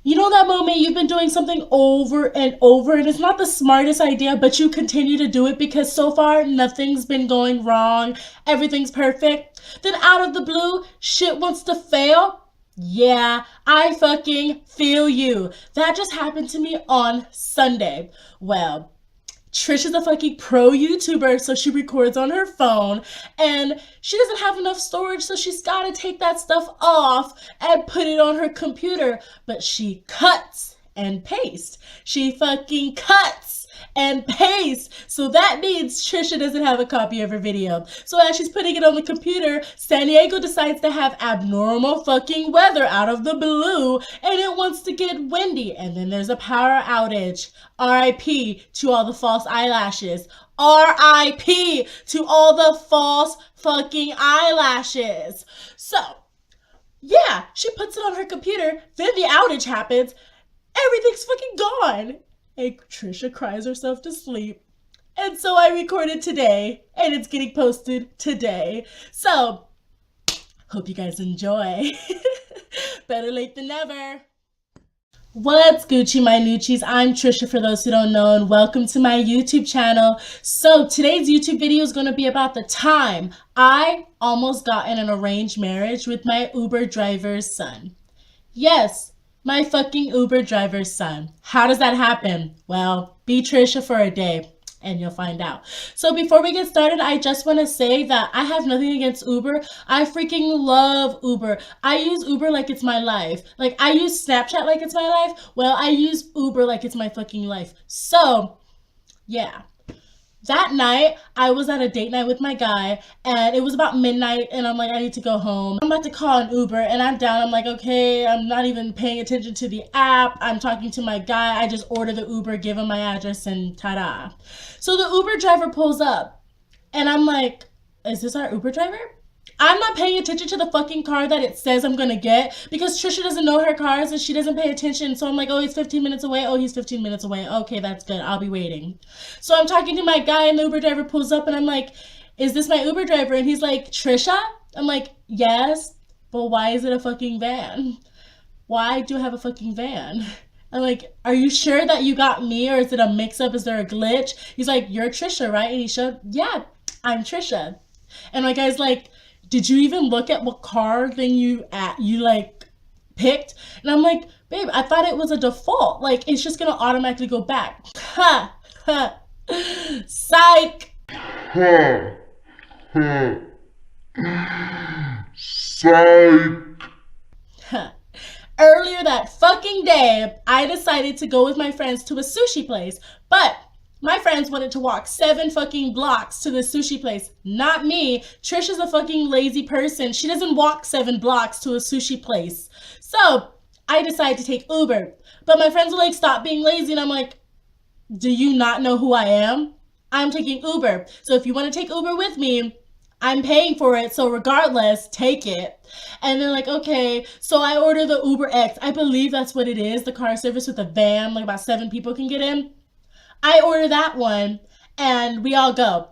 You know that moment you've been doing something over and over and it's not the smartest idea, but you continue to do it because so far nothing's been going wrong, everything's perfect. Then out of the blue, shit wants to fail. Yeah, I fucking feel you. That just happened to me on Sunday. Well, Trisha's a fucking pro YouTuber, so she records on her phone, and she doesn't have enough storage, so she's gotta take that stuff off and put it on her computer. But she cuts and pastes. She fucking cuts and pastes. So that means Trisha doesn't have a copy of her video. So as she's putting it on the computer, San Diego decides to have abnormal fucking weather out of the blue, and it wants to get windy, and then there's a power outage. RIP to all the false eyelashes. RIP to all the false fucking eyelashes. So, yeah, she puts it on her computer, then the outage happens, everything's fucking gone. And Trisha cries herself to sleep. And so I recorded today, and it's getting posted today. So, hope you guys enjoy. Better late than never. What's Gucci, my Nucci's? I'm Trisha, for those who don't know, and welcome to my YouTube channel. So today's YouTube video is going to be about the time I almost got in an arranged marriage with my Uber driver's son. Yes, my fucking Uber driver's son. How does that happen? Well, be Trisha for a day and you'll find out. So before we get started, I just want to say that I have nothing against Uber. I freaking love Uber. I use Uber like it's my life. Like, I use Snapchat like it's my life. Well, I use Uber like it's my fucking life. So, yeah. That night, I was at a date night with my guy, and it was about midnight, and I'm like, I need to go home. I'm about to call an Uber, and I'm down. I'm like, okay, I'm not even paying attention to the app. I'm talking to my guy. I just order the Uber, give him my address, and ta-da. So the Uber driver pulls up, and I'm like, is this our Uber driver? I'm not paying attention to the fucking car that it says I'm gonna get because Trisha doesn't know her cars and she doesn't pay attention. So I'm like, oh, he's 15 minutes away. Oh, he's 15 minutes away. Okay, that's good. I'll be waiting. So I'm talking to my guy and the Uber driver pulls up and I'm like, is this my Uber driver? And he's like, Trisha? I'm like, yes, but why is it a fucking van? Why do I have a fucking van? I'm like, are you sure that you got me or is it a mix-up? Is there a glitch? He's like, you're Trisha, right? And he showed, yeah, I'm Trisha. And my guy's like, did you even look at what car thing you like picked? And I'm like, babe, I thought it was a default. Like, it's just gonna automatically go back. Ha, ha, psych. Ha, ha, psych. Huh. Earlier that fucking day, I decided to go with my friends to a sushi place, but my friends wanted to walk 7 fucking blocks to the sushi place. Not me. Trisha's a fucking lazy person. She doesn't walk 7 blocks to a sushi place. So I decided to take Uber. But my friends were like, stop being lazy. And I'm like, do you not know who I am? I'm taking Uber. So if you want to take Uber with me, I'm paying for it. So regardless, take it. And they're like, okay. So I order the Uber X. I believe that's what it is. The car service with a van, like about 7 people can get in. I order that one and we all go.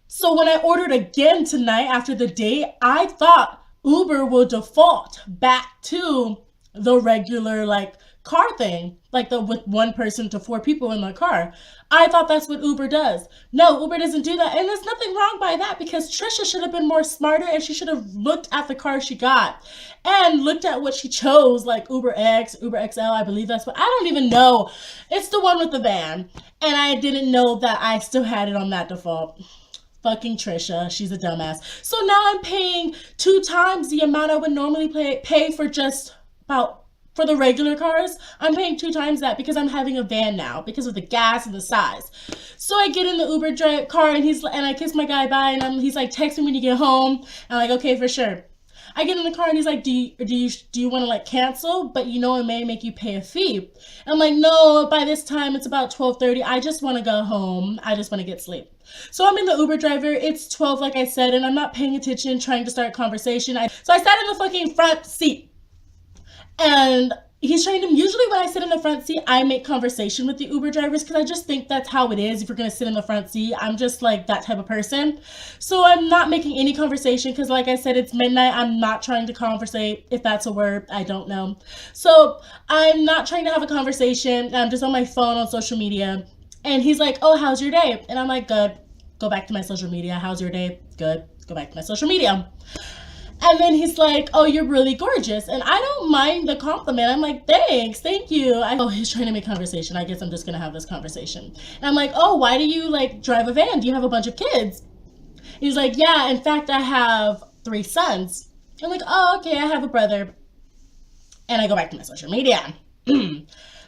So when I ordered again tonight after the date, I thought Uber will default back to the regular like car thing, like the with 1 person to 4 people in the car. I thought that's what Uber does. No, Uber doesn't do that. And there's nothing wrong by that because Trisha should have been more smarter and she should have looked at the car she got and looked at what she chose, like Uber X, Uber XL, I believe that's what, I don't even know. It's the one with the van. And I didn't know that I still had it on that default. Fucking Trisha, she's a dumbass. So now I'm paying 2 times the amount I would normally pay for just about for the regular cars. I'm paying 2 times that because I'm having a van now because of the gas and the size. So I get in the Uber car and I kiss my guy bye and he's like, text me when you get home. I'm like, okay, for sure. I get in the car and he's like, do you want to like cancel? But you know, it may make you pay a fee. And I'm like, no, by this time it's about 12:30. I just want to go home. I just want to get sleep. So I'm in the Uber driver. It's 12, like I said, and I'm not paying attention, trying to start a conversation. So I sat in the fucking front seat. And he's trying to, usually when I sit in the front seat, I make conversation with the Uber drivers because I just think that's how it is. If you're going to sit in the front seat, I'm just like that type of person. So I'm not making any conversation because, like I said, it's midnight. I'm not trying to conversate, if that's a word. I don't know. So I'm not trying to have a conversation. I'm just on my phone on social media. And he's like, oh, how's your day? And I'm like, good. Go back to my social media. How's your day? Good. Go back to my social media. And then he's like, oh, you're really gorgeous. And I don't mind the compliment. I'm like, thanks, thank you. Oh, he's trying to make conversation. I guess I'm just going to have this conversation. And I'm like, oh, why do you like drive a van? Do you have a bunch of kids? He's like, yeah, in fact, I have 3 sons. I'm like, oh, okay, I have a brother. And I go back to my social media.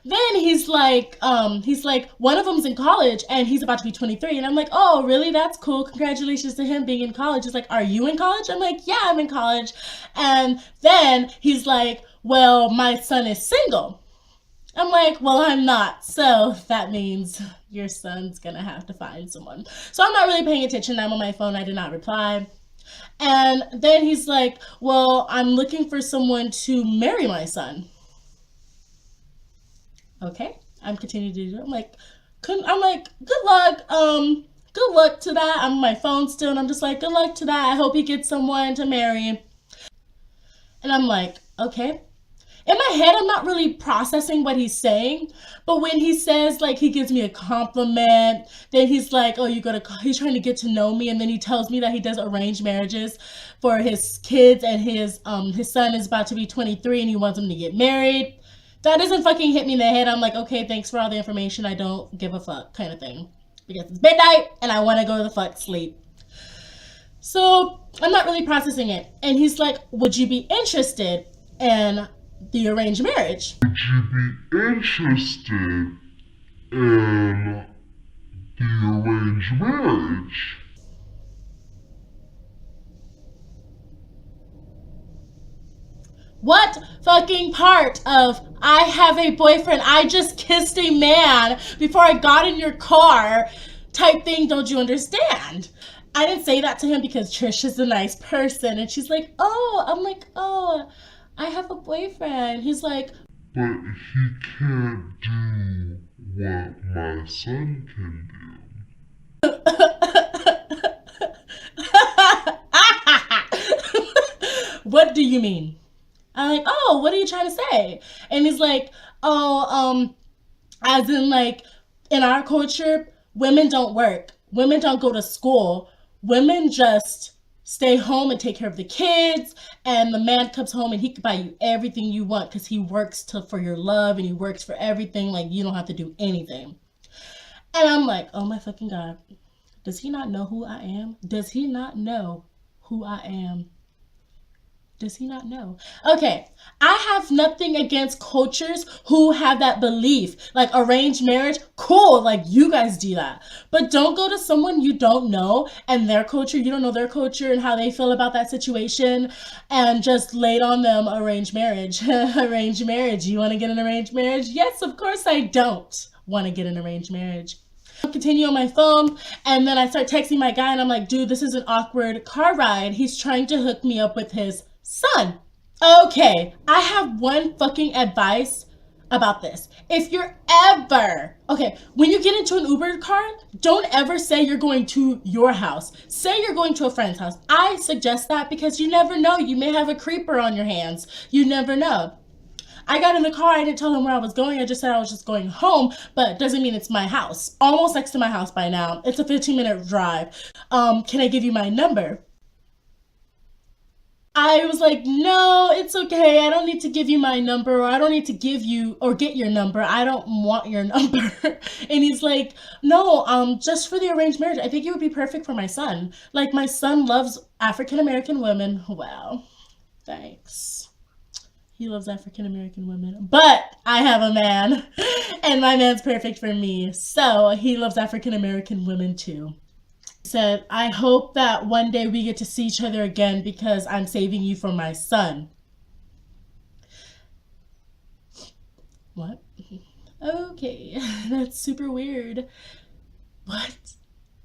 Then he's like, one of them's in college and he's about to be 23. And I'm like, oh, really? That's cool. Congratulations to him being in college. He's like, are you in college? I'm like, yeah, I'm in college. And then he's like, well, my son is single. I'm like, well, I'm not. So that means your son's gonna have to find someone. So I'm not really paying attention. I'm on my phone. I did not reply. And then he's like, well, I'm looking for someone to marry my son. Okay, I'm continuing to do it. I'm like, good luck. Good luck to that. I'm on my phone still, and I'm just like, good luck to that. I hope he gets someone to marry. And I'm like, okay. In my head, I'm not really processing what he's saying, but when he says like he gives me a compliment, then he's like, oh, he's trying to get to know me, and then he tells me that he does arranged marriages for his kids, and his son is about to be 23, and he wants him to get married. That doesn't fucking hit me in the head. I'm like, okay, thanks for all the information. I don't give a fuck kind of thing. Because it's midnight and I want to go to the fuck sleep. So I'm not really processing it. And he's like, would you be interested in the arranged marriage? Would you be interested in the arranged marriage? What fucking part of I have a boyfriend, I just kissed a man before I got in your car type thing don't you understand? I didn't say that to him because Trisha's a nice person and she's like, oh, I'm like, oh, I have a boyfriend. He's like, But he can't do what my son can what do you mean? I'm like, oh, what are you trying to say? And he's like, oh, as in like in our culture, women don't work. Women don't go to school. Women just stay home and take care of the kids. And the man comes home and he can buy you everything you want because he works for your love and he works for everything. Like you don't have to do anything. And I'm like, oh my fucking God. Does he not know who I am? Does he not know who I am? Does he not know? Okay, I have nothing against cultures who have that belief. Like arranged marriage, cool, like you guys do that. But don't go to someone you don't know and their culture, you don't know their culture and how they feel about that situation and just lay it on them arranged marriage. Arranged marriage. You want to get an arranged marriage? Yes, of course I don't want to get an arranged marriage. Continue on my phone and then I start texting my guy and I'm like, dude, this is an awkward car ride. He's trying to hook me up with his son. Okay, I have one fucking advice about this. If you're ever, okay, when you get into an Uber car, don't ever say you're going to your house. Say you're going to a friend's house. I suggest that because you never know. You may have a creeper on your hands. You never know. I got in the car. I didn't tell him where I was going. I just said I was just going home, but it doesn't mean it's my house. Almost next to my house by now. It's a 15-minute drive. Can I give you my number? I was like, no, it's okay. I don't need to give you my number, or I don't need to give you or get your number. I don't want your number. And he's like, no, just for the arranged marriage. I think it would be perfect for my son. Like my son loves African American women. Wow. Thanks. He loves African American women. But I have a man and my man's perfect for me. So he loves African American women too. Said, I hope that one day we get to see each other again because I'm saving you for my son. What? Okay, that's super weird. What?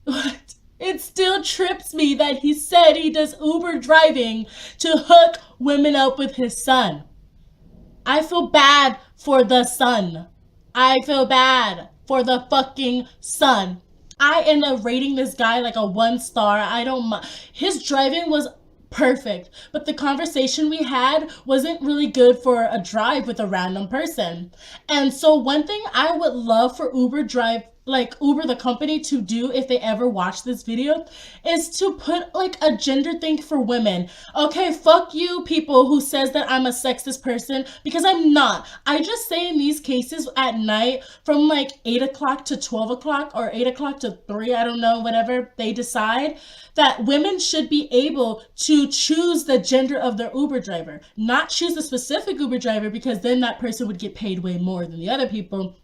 What? It still trips me that he said he does Uber driving to hook women up with his son. I feel bad for the son. I feel bad for the fucking son. I end up rating this guy like a 1 star. I don't mind. His driving was perfect, but the conversation we had wasn't really good for a drive with a random person. And so, one thing I would love for Uber drive, like Uber the company, to do if they ever watch this video is to put like a gender thing for women. Okay, fuck you people who says that I'm a sexist person, because I'm not. I just say in these cases at night from like 8 o'clock to 12 o'clock or 8 o'clock to 3, I don't know, whatever they decide, that women should be able to choose the gender of their Uber driver, not choose a specific Uber driver, because then that person would get paid way more than the other people,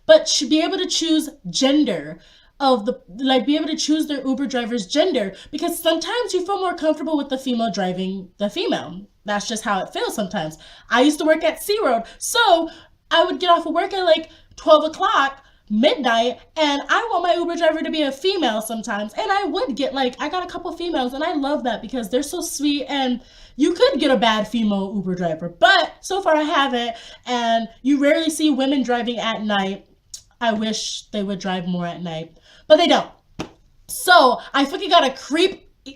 but should be able to choose gender of the, like, be able to choose their Uber driver's gender, because sometimes you feel more comfortable with the female driving the female. That's just how it feels sometimes. I used to work at SeaWorld, so I would get off of work at like 12 o'clock, midnight, and I want my Uber driver to be a female sometimes. And I would get like, I got a couple females, and I love that because they're so sweet. And you could get a bad female Uber driver, but so far I haven't. And you rarely see women driving at night. I wish they would drive more at night, but they don't. So I fucking got a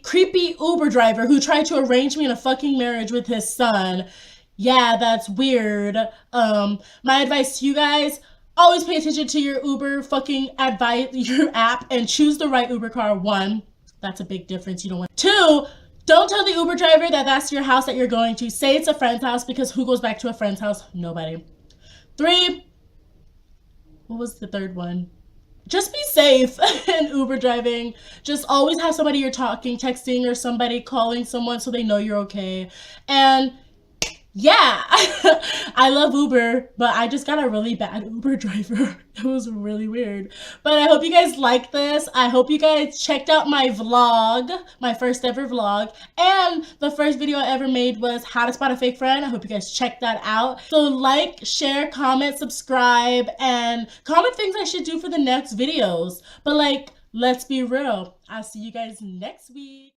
creepy Uber driver who tried to arrange me in a fucking marriage with his son. Yeah, that's weird. My advice to you guys: always pay attention to your Uber fucking advice, your app, and choose the right Uber car. 1, that's a big difference. You don't want. 2, don't tell the Uber driver that that's your house that you're going to. Say it's a friend's house, because who goes back to a friend's house? Nobody. 3, what was the third one? Just be safe in Uber driving. Just always have somebody you're talking, texting, or somebody calling someone so they know you're okay. And yeah, I love Uber, but I just got a really bad Uber driver. It was really weird. But I hope you guys liked this. I hope you guys checked out my vlog, my first ever vlog. And the first video I ever made was how to spot a fake friend. I hope you guys checked that out. So like, share, comment, subscribe, and comment things I should do for the next videos. But like, let's be real. I'll see you guys next week.